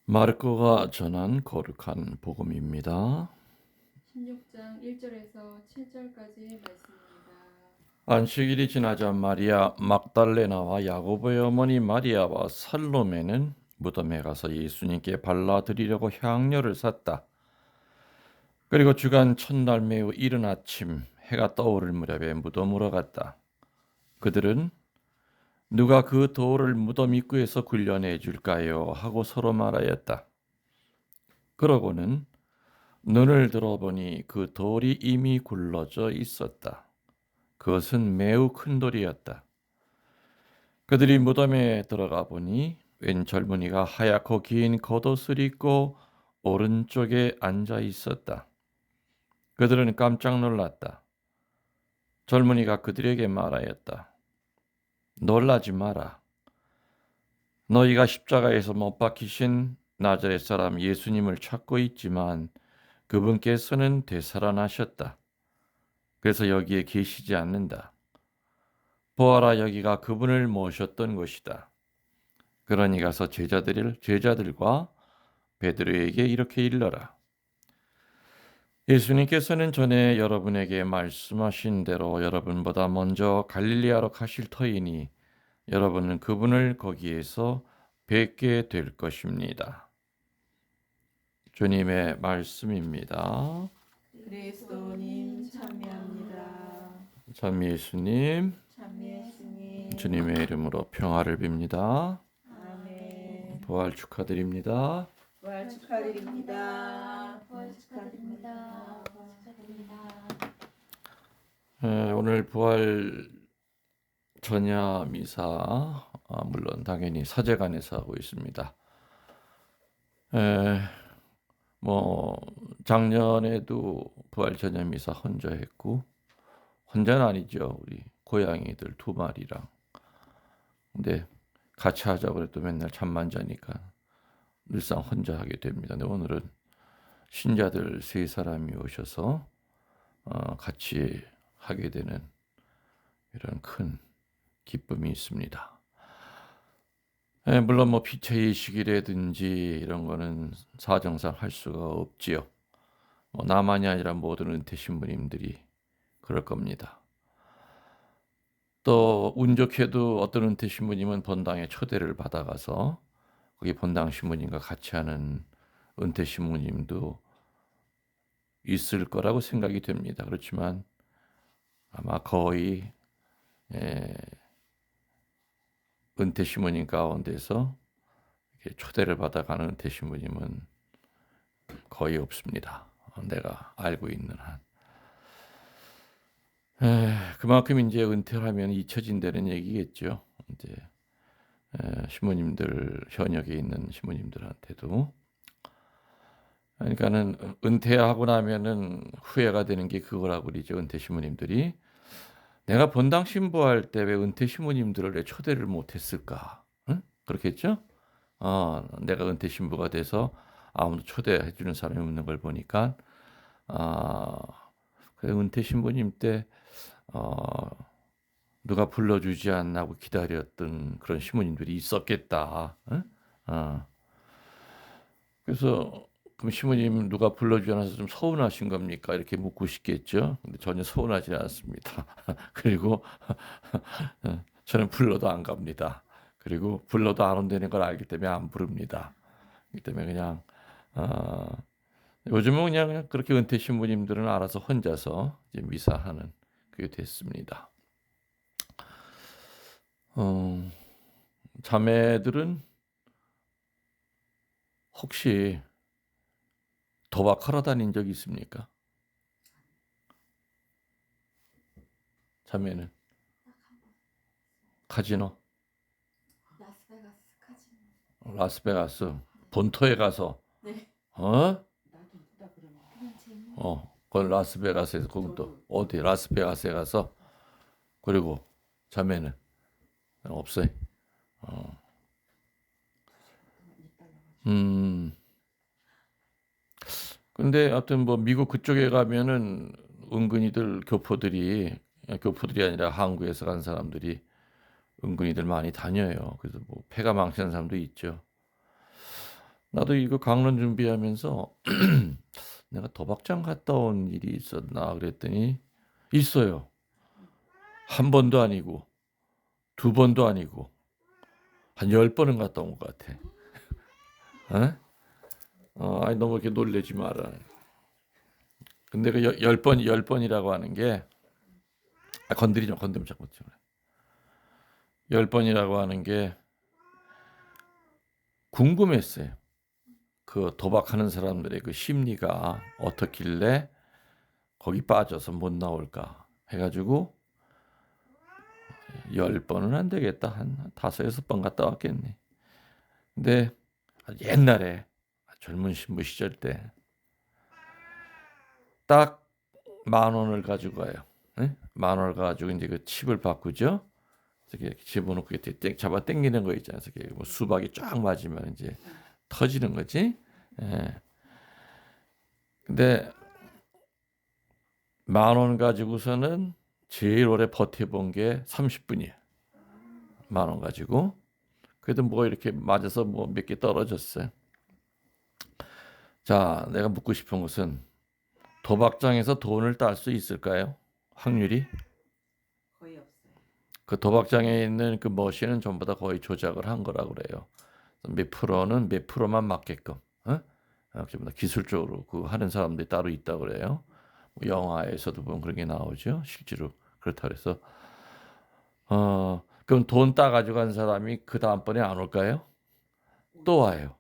마르코가 전한 거룩한 복음입니다. 16장 1절에서 7절까지 말씀입니다. 안식일이 지나자 마리아 막달레나와 야고보의 어머니 마리아와 살로메는 무덤에 가서 예수님께 발라드리려고 향료를 샀다. 그리고 주간 첫날 매우 이른 아침 해가 떠오를 무렵에 무덤으로 갔다. 그들은 누가 그 돌을 무덤 입구에서 굴려내 줄까요? 하고 서로 말하였다. 그러고는 눈을 들어보니 그 돌이 이미 굴러져 있었다. 그것은 매우 큰 돌이었다. 그들이 무덤에 들어가 보니 웬 젊은이가 하얗고 긴 겉옷을 입고 오른쪽에 앉아 있었다. 그들은 깜짝 놀랐다. 젊은이가 그들에게 말하였다. 놀라지 마라. 너희가 십자가에서 못 박히신 나자렛 사람 예수님을 찾고 있지만 그분께서는 되살아나셨다. 그래서 여기에 계시지 않는다. 보아라, 여기가 그분을 모셨던 곳이다. 그러니 가서 제자들과 베드로에게 이렇게 일러라. 예수님께서는 전에 여러분에게 말씀하신 대로 여러분보다 먼저 갈릴리아로 가실 터이니 여러분은 그분을 거기에서 뵙게 될 것입니다. 주님의 말씀입니다. 그리스도님 참여합니다. 참 예수님, 참여했으니 주님의 이름으로 평화를 빕니다. 아멘. 부활 축하드립니다. 부활 축하드립니다. 부활 축하드립니다. 축하드립니다. 오늘 부활 전야 미사, 물론 당연히 사제관에서 하고 있습니다. 작년에도 부활 전야 미사 혼자 했고, 혼자는 아니죠. 우리 고양이들 2마리랑. 근데 같이 하자고 그래도 맨날 잠만 자니까 늘상 혼자 하게 됩니다. 근데 오늘은 신자들 3사람이 오셔서 같이 하게 되는 이런 큰 기쁨이 있습니다. 물론 피체 이식이라든지 이런 거는 사정상 할 수가 없지요. 나만이 아니라 모든 은퇴 신부님들이 그럴 겁니다. 또 운 좋게도 어떤 은퇴 신부님은 본당에 초대를 받아가서 거기 본당 신부님과 같이 하는 은퇴 신부님도 있을 거라고 생각이 됩니다. 그렇지만 아마 거의 은퇴 신부님 가운데서 초대를 받아가는 은퇴 신부님은 거의 없습니다. 내가 알고 있는 한. 그만큼 이제 은퇴하면 잊혀진다는 얘기겠죠. 이제 신부님들, 현역에 있는 신부님들한테도. 그러니까는 은퇴하고 나면은 후회가 되는 게 그거라고 그러죠. 은퇴 신부님들이. 내가 본당 신부할 때 왜 은퇴 신부님들을 왜 초대를 못했을까? 응? 그렇겠죠? 내가 은퇴 신부가 돼서 아무도 초대해 주는 사람이 없는 걸 보니까 그 은퇴 신부님 때 누가 불러주지 않나고 기다렸던 그런 신부님들이 있었겠다. 응? 그래서 그럼 신부님 누가 불러주지 않아서 좀 서운하신 겁니까? 이렇게 묻고 싶겠죠. 근데 전혀 서운하지 않습니다. 그리고 저는 불러도 안 갑니다. 그리고 불러도 안 온다는 걸 알기 때문에 안 부릅니다. 그렇기 때문에 그냥 요즘은 그냥 그렇게 은퇴 신부님들은 알아서 혼자서 이제 미사하는 그게 됐습니다. 자매들은 혹시 도박하러 다닌 적 있습니까? 자매는 카지노? 라스베가스 카지노. 라스베가스 본토에 가서 네. 어? 나도 누가 그러면 그냥 재미. 그건 라스베가스에서 거기 또 어디 라스베가스에 가서 그리고 자매는 없어요. 근데 하여튼 미국 그쪽에 가면은 은근히들 교포들이 아니라 한국에서 간 사람들이 은근히들 많이 다녀요. 그래서 패가 망치는 사람도 있죠. 나도 이거 강론 준비하면서 내가 도박장 갔다 온 일이 있었나 그랬더니 있어요. 한 번도 아니고 두 번도 아니고 한 10번은 갔다 온 것 같아. 아니 너무 이렇게 놀래지 마라. 근데 그 10번이라고 하는 게 건드리지 마, 건드리면 자꾸 10번이라고 하는 게 궁금했어요. 그 도박하는 사람들의 그 심리가 어떻길래 거기 빠져서 못 나올까 해가지고 10번은 안 되겠다. 한 5-6번 갔다 왔겠네. 근데 옛날에 젊은 신부 시절 때 딱 10,000원을 가지고 가요. 네? 10,000원을 가지고 이제 그 칩을 바꾸죠. 이렇게 집어넣고 이렇게 잡아 당기는 거 있잖아요. 이렇게 뭐 수박이 쫙 맞으면 이제 터지는 거지. 예. 근데 10,000원 가지고서는 제일 오래 버텨본 게 30분이에요. 10,000원 가지고. 그래도 뭐 이렇게 맞아서 뭐 몇 개 떨어졌어요. 자, 내가 묻고 싶은 것은 도박장에서 돈을 딸 수 있을까요? 확률이? 거의 없어요. 그 도박장에 있는 그 머신은 전부 다 거의 조작을 한 거라고 그래요. 몇 프로는 몇 프로만 맞게끔, 전부 다 기술적으로 그 하는 사람들이 따로 있다고 그래요. 뭐 영화에서도 보면 그런 게 나오죠. 실제로 그렇다 그래서 그럼 돈 따가지고 간 사람이 그 다음번에 안 올까요? 또 와요.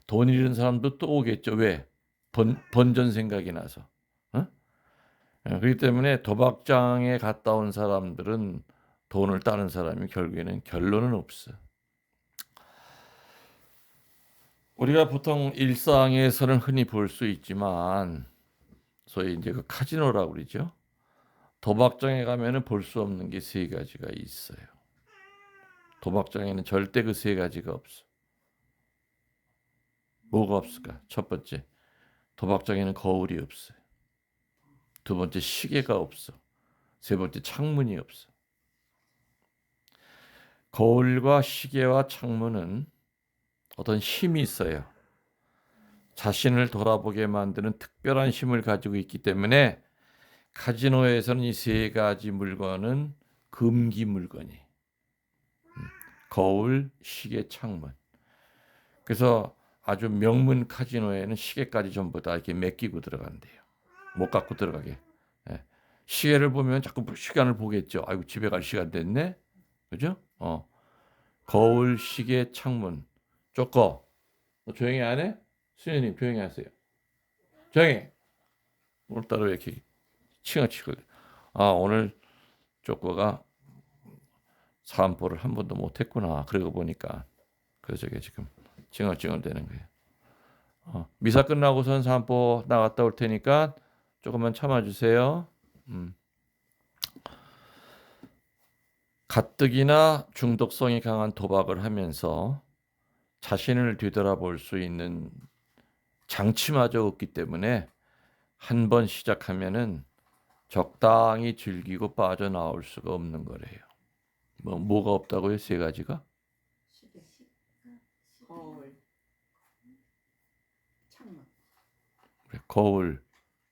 돈 잃은 사람도 또 오겠죠. 왜? 번전 생각이 나서. 그렇기 때문에 도박장에 갔다 온 사람들은 돈을 따는 사람이 결국에는 결론은 없어. 우리가 보통 일상에서는 흔히 볼 수 있지만 소위 이제 그 카지노라고 그러죠. 도박장에 가면은 볼 수 없는 게 3가지가 있어요. 도박장에는 절대 그 3가지가 없어. 뭐가 없을까? 첫 번째, 도박장에는 거울이 없어요. 두 번째, 시계가 없어. 세 번째, 창문이 없어. 거울과 시계와 창문은 어떤 힘이 있어요. 자신을 돌아보게 만드는 특별한 힘을 가지고 있기 때문에 카지노에서는 이 3가지 물건은 금기 물건이. 거울, 시계, 창문. 그래서 아주 명문 카지노에는 시계까지 전부 다 이렇게 맡기고 들어간대요. 못 갖고 들어가게. 예. 시계를 보면 자꾸 시간을 보겠죠. 아이고 집에 갈 시간 됐네. 그죠? 거울, 시계, 창문. 쪼꺼. 너 조용히 안 해? 수녀님 조용히 하세요. 조용히. 오늘따라 왜 이렇게 칭얼칭얼. 오늘 쪼꺼가 산보를 한 번도 못했구나. 그러고 보니까 그래서 저게 지금 칭얼칭얼 되는 거예요. 미사 끝나고선 산보 나갔다 올 테니까 조금만 참아주세요. 가뜩이나 중독성이 강한 도박을 하면서 자신을 뒤돌아볼 수 있는 장치마저 없기 때문에 한 번 시작하면은 적당히 즐기고 빠져나올 수가 없는 거래요. 뭐가 없다고요? 3가지가? 시계, 거울, 창문. 그래, 거울,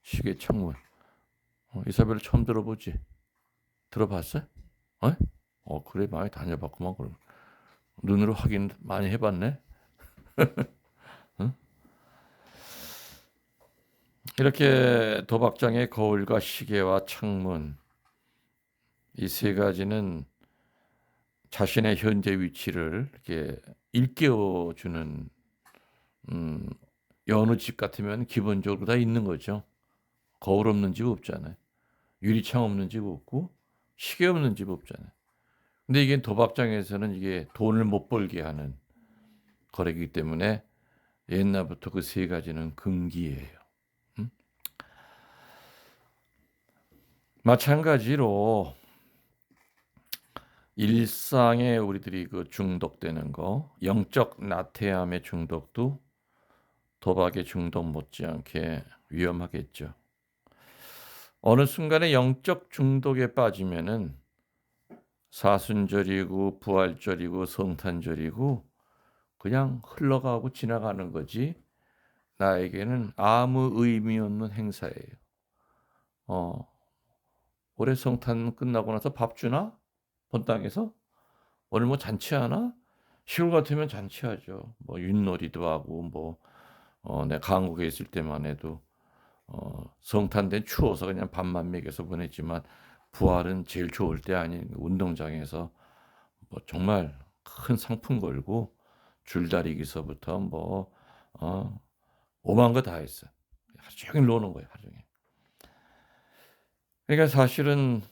시계, 창문. 이사벨 처음 들어보지? 들어봤어? 그래 많이 다녀봤구만. 그럼 눈으로 확인 많이 해봤네. 응? 이렇게 도박장의 거울과 시계와 창문 이 3가지는 자신의 현재 위치를 이렇게 일깨워주는 어느 집 같으면 기본적으로 다 있는 거죠. 거울 없는 집 없잖아요. 유리창 없는 집 없고 시계 없는 집 없잖아요. 근데 이게 도박장에서는 이게 돈을 못 벌게 하는 거래이기 때문에 옛날부터 그 3가지는 금기예요. 마찬가지로 일상에 우리들이 그 중독되는 거, 영적 나태함의 중독도 도박의 중독 못지않게 위험하겠죠. 어느 순간에 영적 중독에 빠지면은 사순절이고 부활절이고 성탄절이고 그냥 흘러가고 지나가는 거지 나에게는 아무 의미 없는 행사예요. 올해 성탄 끝나고 나서 밥 주나? 본당에서? 오늘 뭐 잔치하나? 시골 같으면 잔치하죠. 뭐 윷놀이도 하고 내 강국에 있을 때만 해도 성탄 때 추워서 그냥 밥만 먹여서 보냈지만 부활은 제일 좋을 때 아닌 운동장에서 뭐 정말 큰 상품 걸고 줄다리기서부터 오만 거 다 했어. 하루 종일 노는 거예요, 하루 종일. 그러니까 사실은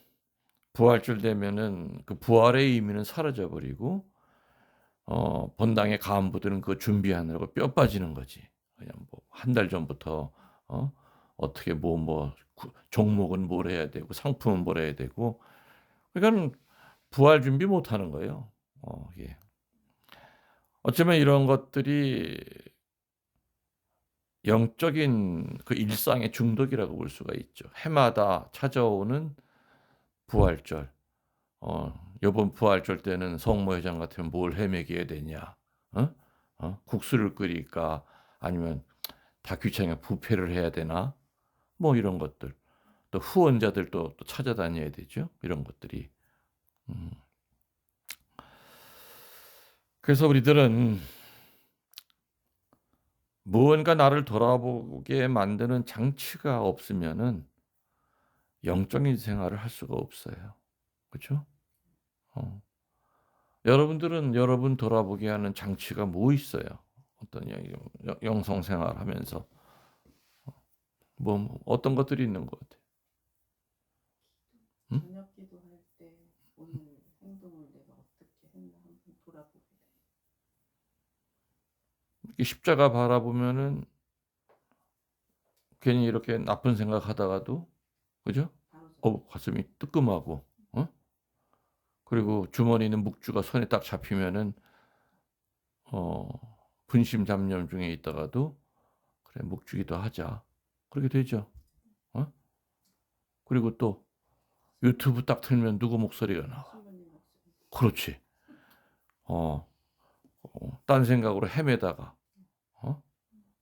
부활절 되면은 그 부활의 의미는 사라져 버리고 본당의 간부들은 그거 준비하느라고 뼈 빠지는 거지. 그냥 뭐 한 달 전부터 어떻게 종목은 뭘 해야 되고 상품은 뭘 해야 되고 그러니까는 부활 준비 못 하는 거예요. 예. 어쩌면 이런 것들이 영적인 그 일상의 중독이라고 볼 수가 있죠. 해마다 찾아오는 부활절. 요번 부활절 때는 성모회장 같으면 뭘 해 먹여야 되냐? 국수를 끓일까? 아니면 다 귀찮으니까 부페를 해야 되나? 뭐 이런 것들. 또 후원자들도 또 찾아다녀야 되죠. 이런 것들이. 음. 그래서 우리들은 무언가 나를 돌아보게 만드는 장치가 없으면은 영적인 생활을 할 수가 없어요. 그렇죠? 어. 여러분들은 여러분 돌아보게 하는 장치가 뭐 있어요? 어떤 영성 생활하면서 어떤 것들이 있는 것 같아요? 응? 저녁 기도할 때 오늘 행동을 내가 어떻게 했나 한번 돌아보게 돼요. 이렇게 십자가 바라보면은 괜히 이렇게 나쁜 생각하다가도 그죠? 바로 저 가슴이 뜨끔하고 그리고 주머니에 있는 묵주가 손에 딱 잡히면은 어 분심 잡념 중에 있다가도 그래 묵주기도 하자. 그렇게 되죠. 어? 그리고 또 유튜브 딱 틀면 누구 목소리가 나와. 신부님 목소리. 그렇지. 딴 생각으로 헤매다가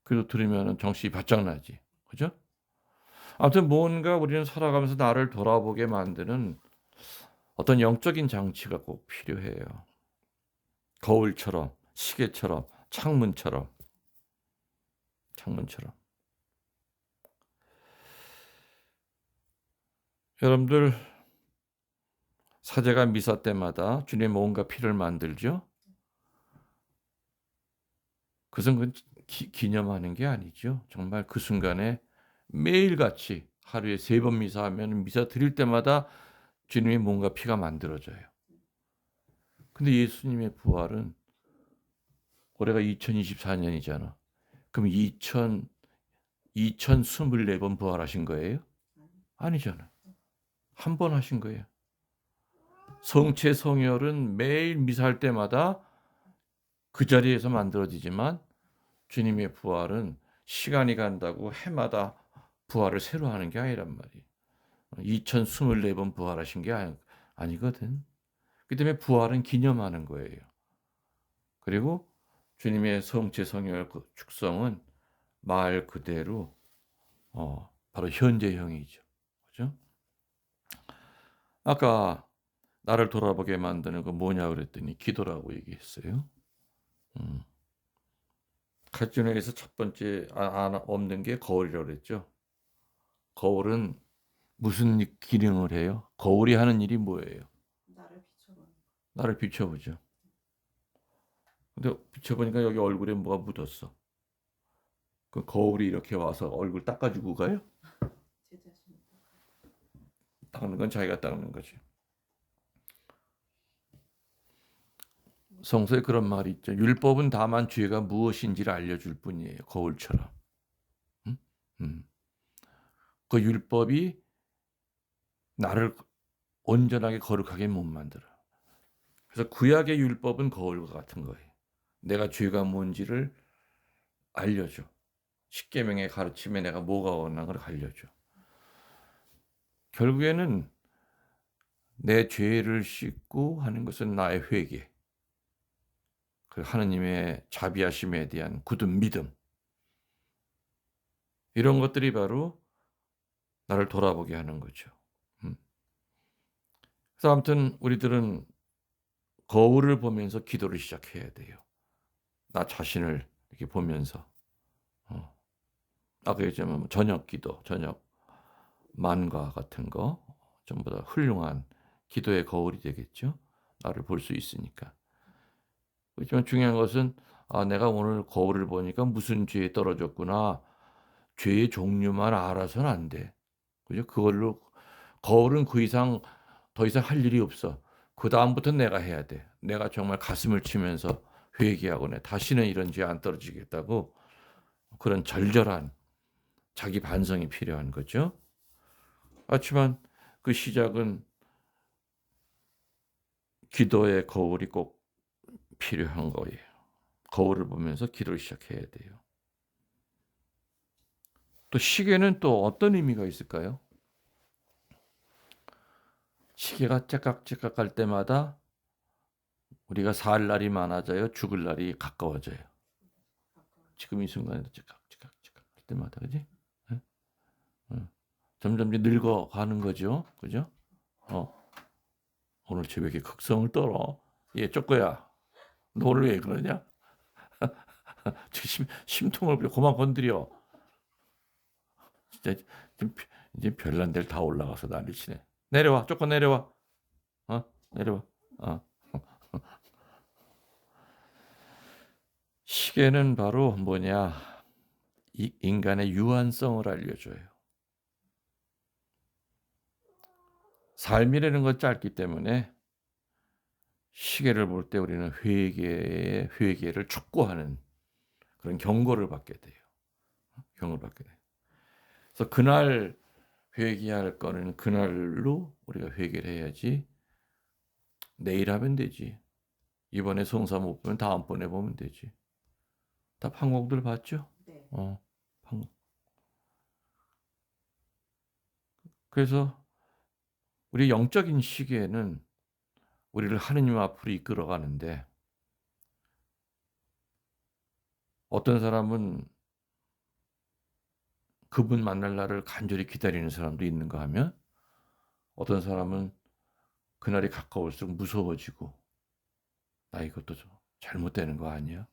그래도 들으면은 정신이 바짝 나지. 그죠? 아무튼 뭔가 우리는 살아가면서 나를 돌아보게 만드는 어떤 영적인 장치가 꼭 필요해요. 거울처럼, 시계처럼, 창문처럼. 여러분들 사제가 미사 때마다 주님 뭔가 피를 만들죠. 그것은 기념하는 게 아니죠. 정말 그 순간에 매일같이 하루에 3번 미사하면 미사 드릴 때마다 주님의 뭔가 피가 만들어져요. 근데 예수님의 부활은 올해가 2024년이잖아. 그럼 2024번 부활하신 거예요? 아니잖아요. 한 번 하신 거예요. 성체 성혈은 매일 미사할 때마다 그 자리에서 만들어지지만 주님의 부활은 시간이 간다고 해마다 부활을 새로 하는 게 아니란 말이에요. 2024번 부활하신 게 아니거든. 그 때문에 부활은 기념하는 거예요. 그리고 주님의 성체 성혈 축성은 말 그대로 바로 현재형이죠. 그죠? 아까 나를 돌아보게 만드는 거 뭐냐 그랬더니 기도라고 얘기했어요. 가정에서 첫 번째 없는 게 거울이라고 그랬죠. 거울은 무슨 기능을 해요? 거울이 하는 일이 뭐예요? 나를 비춰보는 거. 나를 비춰보죠. 근데 비춰보니까 여기 얼굴에 뭐가 묻었어. 그 거울이 이렇게 와서 얼굴 닦아주고 가요? 제 자신을 닦는 건 자기가 닦는 거지. 성서에 그런 말이 있죠. 율법은 다만 죄가 무엇인지를 알려줄 뿐이에요. 거울처럼. 음? 음. 그 율법이 나를 온전하게 거룩하게 못 만들어. 그래서 구약의 율법은 거울과 같은 거예요. 내가 죄가 뭔지를 알려줘. 십계명의 가르침에 내가 뭐가 원한 걸 알려줘. 결국에는 내 죄를 씻고 하는 것은 나의 회개. 그 하느님의 자비하심에 대한 굳은 믿음, 이런 것들이 바로 나를 돌아보게 하는 거죠. 음. 그래서 아무튼 우리들은 거울을 보면서 기도를 시작해야 돼요. 나 자신을 이렇게 보면서. 어. 아까 얘기했지만 뭐 저녁 기도, 저녁 만과 같은 거 전부 다 훌륭한 기도의 거울이 되겠죠. 나를 볼 수 있으니까. 그렇지만 중요한 것은 내가 오늘 거울을 보니까 무슨 죄에 떨어졌구나. 죄의 종류만 알아서는 안 돼. 그죠? 그걸로 거울은 더 이상 할 일이 없어. 그다음부터 내가 해야 돼. 내가 정말 가슴을 치면서 회개하고 다시는 이런 죄 안 떨어지겠다고 그런 절절한 자기 반성이 필요한 거죠. 그렇지만 그 시작은 기도의 거울이 꼭 필요한 거예요. 거울을 보면서 기도를 시작해야 돼요. 또 시계는 또 어떤 의미가 있을까요? 시계가 째깍째깍 갈 때마다 우리가 살 날이 많아져요, 죽을 날이 가까워져요. 지금 이 순간에도 째깍째깍째깍 할 때마다, 그지? 예? 점점 이제 늙어가는 거죠, 그죠? 오늘 쟤 왜 이렇게 극성을 떨어? 쪼꼬야, 너 오늘 왜 그러냐? 심통을 부려. 그만 건드려. 진짜 지금 이제 별난 데를 다 올라가서 난리치네. 내려와, 조금 내려와. 내려와. 시계는 바로 뭐냐? 이 인간의 유한성을 알려줘요. 삶이라는 건 짧기 때문에 시계를 볼 때 우리는 회개를 촉구하는 그런 경고를 받게 돼요. 경고를 받게 돼요. 그래서 그날 회개할 거는 그날로 우리가 회개를 해야지 내일 하면 되지. 이번에 성사 못 보면 다음번에 보면 되지. 다 판공들 봤죠? 네. 판공. 그래서 우리 영적인 시계는 우리를 하느님 앞으로 이끌어가는데 어떤 사람은 그분 만날 날을 간절히 기다리는 사람도 있는가 하면 어떤 사람은 그날이 가까울수록 무서워지고 나 이것도 좀 잘못되는 거 아니야?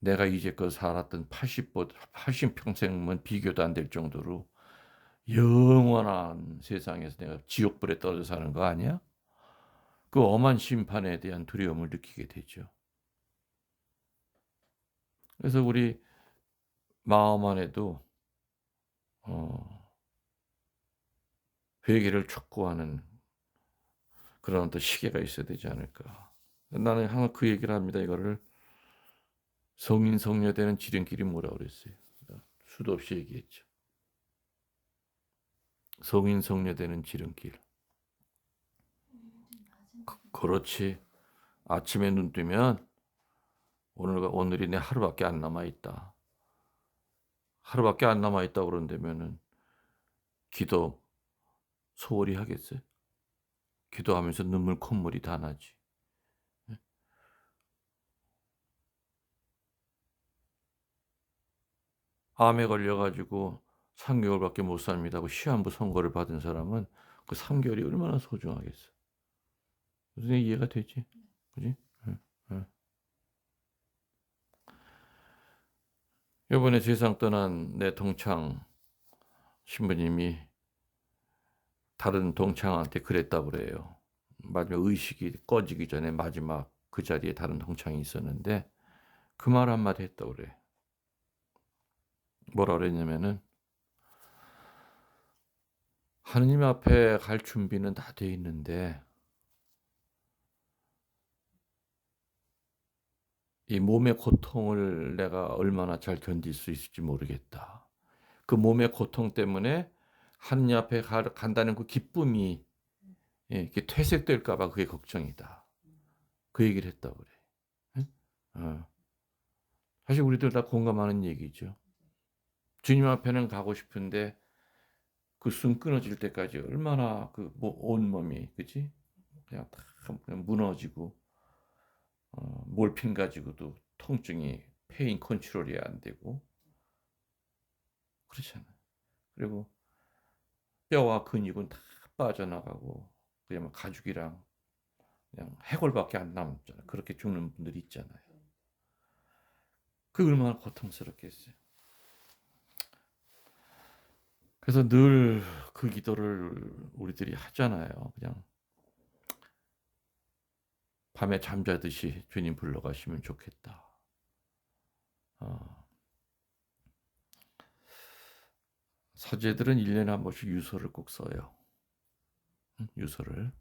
내가 이제껏 살았던 80평생은 비교도 안 될 정도로 영원한 세상에서 내가 지옥불에 떨어져 사는 거 아니야? 그 엄한 심판에 대한 두려움을 느끼게 되죠. 그래서 우리 마음 안에도 회개를 촉구하는 그런 또 시계가 있어야 되지 않을까. 나는 항상 그 얘기를 합니다. 이거를 성인 성녀되는 지름길이 뭐라고 그랬어요. 수도 없이 얘기했죠. 성인 성녀되는 지름길. 그렇지. 아침에 눈 뜨면 오늘이 내 하루밖에 안 남아 있다. 하루밖에 안 남아 있다 그런다면은 기도 소홀히 하겠어요? 기도하면서 눈물 콧물이 다 나지. 암에 걸려가지고 3개월밖에 못 삽니다 고 시한부 선고를 받은 사람은 그 3개월이 얼마나 소중하겠어. 무슨 이해가 되지? 그지? 응, 응. 이번에 세상 떠난 내 동창 신부님이 다른 동창한테 그랬다고 그래요. 마지막 의식이 꺼지기 전에 마지막 그 자리에 다른 동창이 있었는데 그 말 한마디 했다고 그래. 뭐라 그랬냐면은 하느님 앞에 갈 준비는 다 돼 있는데 이 몸의 고통을 내가 얼마나 잘 견딜 수 있을지 모르겠다. 그 몸의 고통 때문에 하느님 앞에 간다는 그 기쁨이 이렇게 퇴색될까 봐 그게 걱정이다. 그 얘기를 했다고 그래. 응? 사실 우리들 다 공감하는 얘기죠. 주님 앞에는 가고 싶은데 그 숨 끊어질 때까지 얼마나 그 온몸이 그지? 그냥 다 무너지고 몰핀 가지고도 통증이 페인 컨트롤이 안 되고 그렇잖아요. 그리고 뼈와 근육은 다 빠져나가고 그냥 가죽이랑 그냥 해골밖에 안 남았잖아요. 그렇게 죽는 분들이 있잖아요. 그 얼마나 고통스럽겠어요. 그래서 늘 그 기도를 우리들이 하잖아요. 그냥 밤에 잠자듯이 주님 불러가시면 좋겠다. 어, 사제들은 1년에 한 번씩 유서를 꼭 써요. 유서를.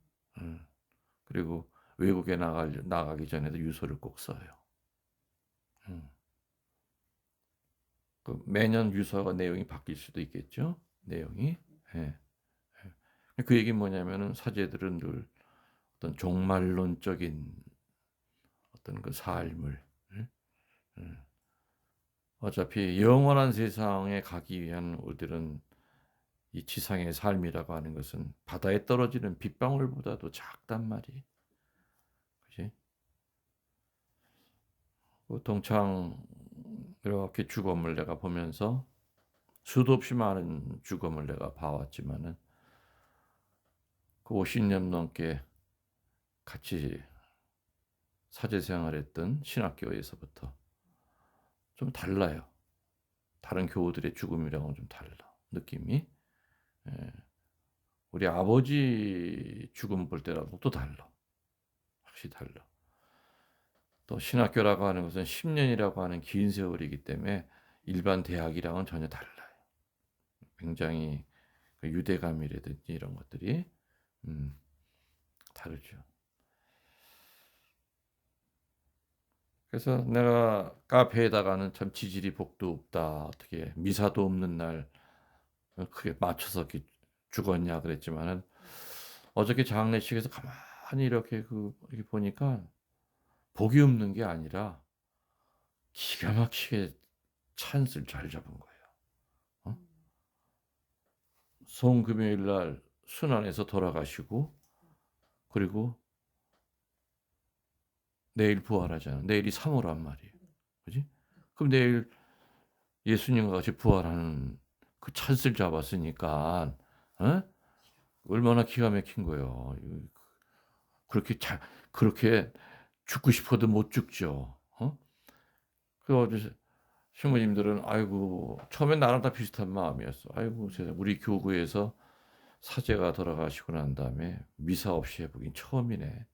그리고 외국에 나가기 전에도 유서를 꼭 써요. 음. 매년 유서가 내용이 바뀔 수도 있겠죠. 내용이. 예. 그 얘기는 뭐냐면은 사제들은 늘 어떤 종말론적인 어떤 그 삶을 어차피 영원한 세상에 가기 위한 우리들은 이 지상의 삶이라고 하는 것은 바다에 떨어지는 빗방울보다도 작단 말이에요. 그지? 동창 이렇게 죽음을 내가 보면서 수도 없이 많은 죽음을 내가 봐왔지만은 그 50년 넘게 같이 사제 생활했던 신학교에서부터 좀 달라요. 다른 교우들의 죽음이랑은 좀 달라. 느낌이. 예. 우리 아버지 죽음 볼 때랑은 또 달라. 확실히 달라. 또 신학교라고 하는 것은 10년이라고 하는 긴 세월이기 때문에 일반 대학이랑은 전혀 달라요. 굉장히 그 유대감이라든지 이런 것들이 다르죠. 그래서 내가 카페에다가는 참 지질이 복도 없다. 어떻게 미사도 없는 날 크게 맞춰서 이렇게 죽었냐 그랬지만은 어저께 장례식에서 가만히 이렇게 보니까 복이 없는 게 아니라 기가 막히게 찬스를 잘 잡은 거예요. 어? 송금요일 날 순환해서 돌아가시고 그리고 내일 부활하잖아. 내일이 3호란 말이에요. 그지? 그럼 내일 예수님과 같이 부활하는 그 찬스를 잡았으니까 어? 얼마나 기가 막힌 거예요. 그렇게 죽고 싶어도 못 죽죠. 어? 그래서 신부님들은 아이고 처음엔 나랑 다 비슷한 마음이었어. 아이고 세상 우리 교구에서 사제가 돌아가시고 난 다음에 미사 없이 해보긴 처음이네.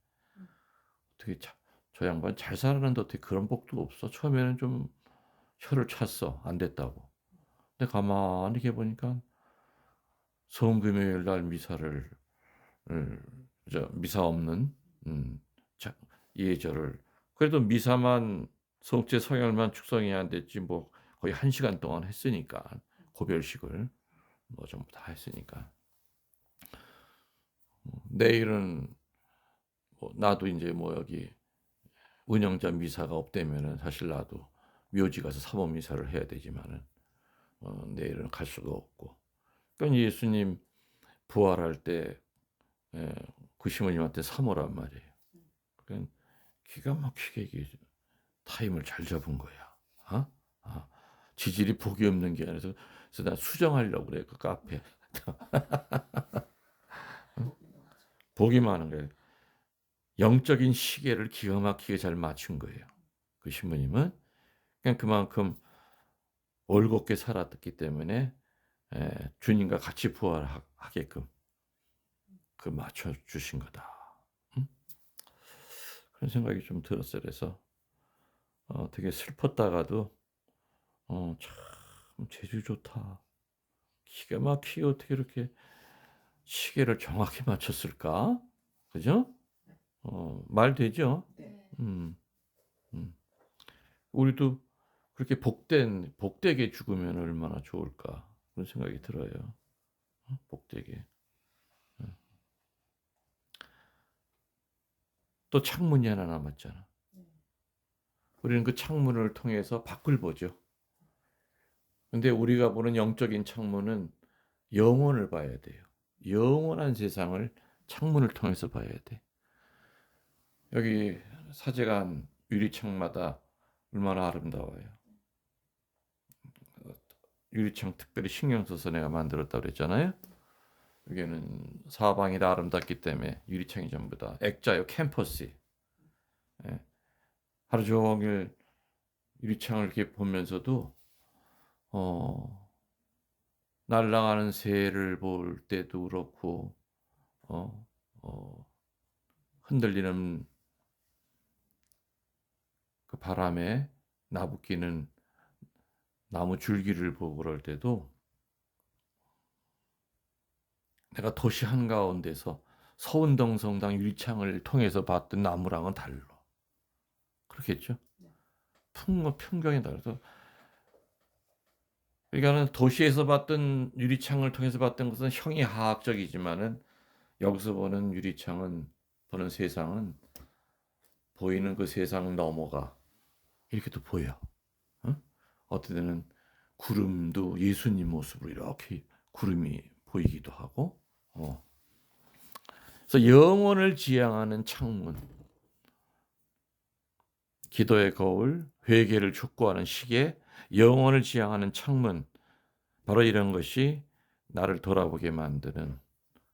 어떻게 저 양반 잘 살았는데 어떻게 그런 복도 없어? 처음에는 좀 혀를 찼어. 안 됐다고. 근데 가만히 이렇게 보니까 성금요일 날 미사를 미사 없는 자, 예절을 그래도 미사만 성체 성열만 축성이 안 됐지 뭐 거의 1시간 동안 했으니까 고별식을 뭐 전부 다 했으니까 내일은 뭐 나도 이제 뭐 여기 운영자 미사가 없다면은 사실 나도 묘지 가서 사모 미사를 해야 되지만은 내일은 갈 수가 없고 그러니까 예수님 부활할 때 예, 그 시모님한테 사모란 말이에요. 그러니까 기가 막히게 이게 타임을 잘 잡은 거야. 어? 아, 지질이 복이 없는 게 아니라 그래서 나 수정하려고 그래 그 카페 복이 많은 거예요. 영적인 시계를 기가 막히게 잘 맞춘 거예요. 그 신부님은 그냥 그만큼 올곧게 살았기 때문에 주님과 같이 부활하게끔 그 맞춰 주신 거다. 응? 그런 생각이 좀 들었어요. 그래서 되게 슬펐다가도 참 제주 좋다. 기가 막히게 어떻게 이렇게 시계를 정확히 맞췄을까? 그죠? 말 되죠? 네. 음, 음. 우리도 그렇게 복되게 죽으면 얼마나 좋을까? 그런 생각이 들어요. 복되게. 또 창문이 하나 남았잖아. 우리는 그 창문을 통해서 밖을 보죠. 근데 우리가 보는 영적인 창문은 영혼을 봐야 돼요. 영원한 세상을 창문을 통해서 봐야 돼. 여기 사제관 유리창마다 얼마나 아름다워요. 유리창 특별히 신경 써서 내가 만들었다고 그랬잖아요. 여기는 사방이 다 아름답기 때문에 유리창이 전부 다 액자요, 캠퍼스. 예. 하루 종일 유리창을 이렇게 보면서도 날아가는 새를 볼 때도 그렇고 어, 어, 흔들리는 그 바람에 나부끼는 나무 줄기를 보고 그럴 때도 내가 도시 한가운데서 서운동성당 유리창을 통해서 봤던 나무랑은 달라. 그렇겠죠? 풍경이 달라서. 그러니까는 도시에서 봤던 유리창을 통해서 봤던 것은 형이 하학적이지만은 여기서 보는 유리창은 보는 세상은 보이는 그 세상 넘어가 이렇게도 보여. 어? 어떤 때는 구름도 예수님 모습으로 이렇게 구름이 보이기도 하고. 그래서 영혼을 지향하는 창문, 기도의 거울, 회개를 촉구하는 시계, 영혼을 지향하는 창문, 바로 이런 것이 나를 돌아보게 만드는,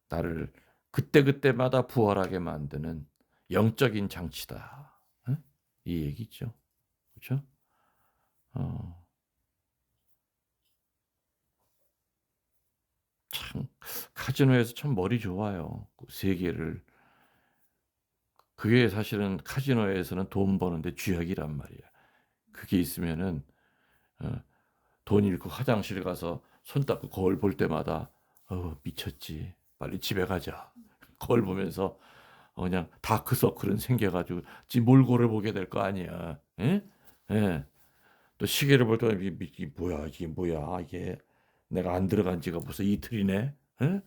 나를 그때그때마다 부활하게 만드는 영적인 장치다. 응? 이 얘기죠. 그렇죠? 참 카지노에서 참 머리 좋아요. 그 세계를. 그게 사실은 카지노에서는 돈 버는데 쥐약이란 말이야. 그게 있으면은 돈 잃고 화장실 가서 손 닦고 거울 볼 때마다 미쳤지. 빨리 집에 가자. 거울 보면서 그냥 다크서클은 생겨가지고 지 몰골을 보게 될 거 아니야. 예? 예. 또 시계를 볼 때 이게 뭐야 이게 내가 안 들어간 지가 벌써 이틀이네. 예?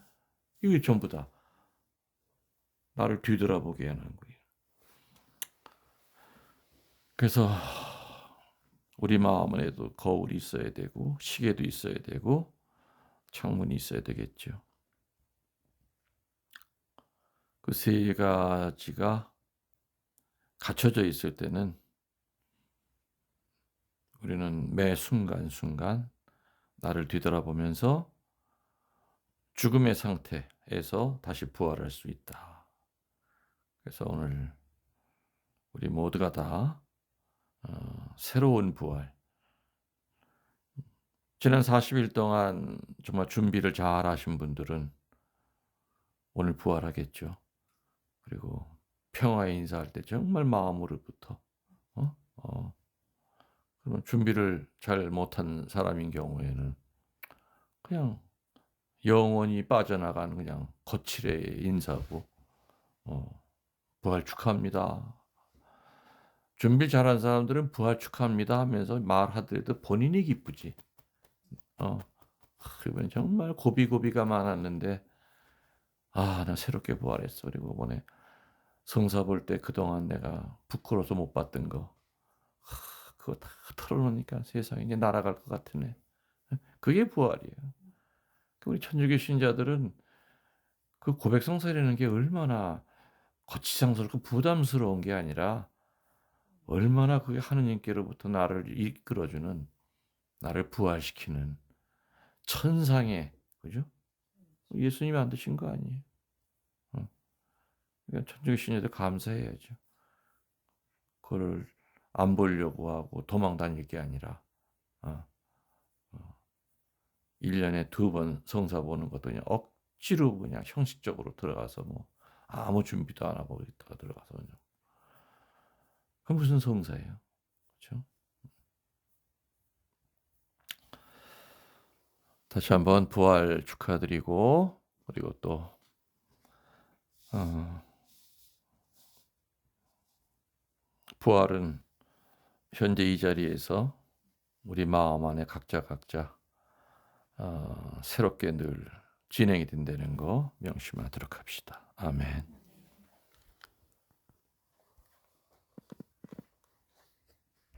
이게 전부 다 나를 뒤돌아보게 하는 거예요. 그래서 우리 마음에도 거울이 있어야 되고 시계도 있어야 되고 창문이 있어야 되겠죠. 그 세 가지가 갖춰져 있을 때는 우리는 매 순간순간 나를 뒤돌아보면서 죽음의 상태에서 다시 부활할 수 있다. 그래서 오늘 우리 모두가 다 새로운 부활. 지난 40일 동안 정말 준비를 잘 하신 분들은 오늘 부활하겠죠. 그리고 평화에 인사할 때 정말 마음으로부터 그러면 준비를 잘 못한 사람인 경우에는 그냥 영원히 빠져나가는 그냥 거칠의 인사고 부활 축하합니다. 준비 잘한 사람들은 부활 축하합니다 하면서 말하더라도 본인이 기쁘지. 그러면 정말 고비고비가 많았는데 나 새롭게 부활했어. 그리고 이번에 성사 볼 때 그동안 내가 부끄러워서 못 봤던 거 그거 다 털어놓으니까 세상에 이제 날아갈 것 같으네. 그게 부활이에요. 우리 천주교 신자들은 그 고백 성사라는 게 얼마나 거치장스럽고 부담스러운 게 아니라 얼마나 그게 하느님께로부터 나를 이끌어주는, 나를 부활시키는 천상의, 그죠? 예수님이 만드신 거 아니에요. 그러니까 천주교 신자들 감사해야죠. 그걸 안 보려고 하고 도망 다닐 게 아니라 1년에 2번 성사 보는 것도 그냥 억지로 그냥 형식적으로 들어가서 뭐 아무 준비도 안 하고 있다가 들어가서 그냥. 그 무슨 성사예요? 그렇죠? 다시 한번 부활 축하드리고 그리고 또 부활은 현재 이 자리에서 우리 마음 안에 각자 새롭게 늘 진행이 된다는 거 명심하도록 합시다. 아멘.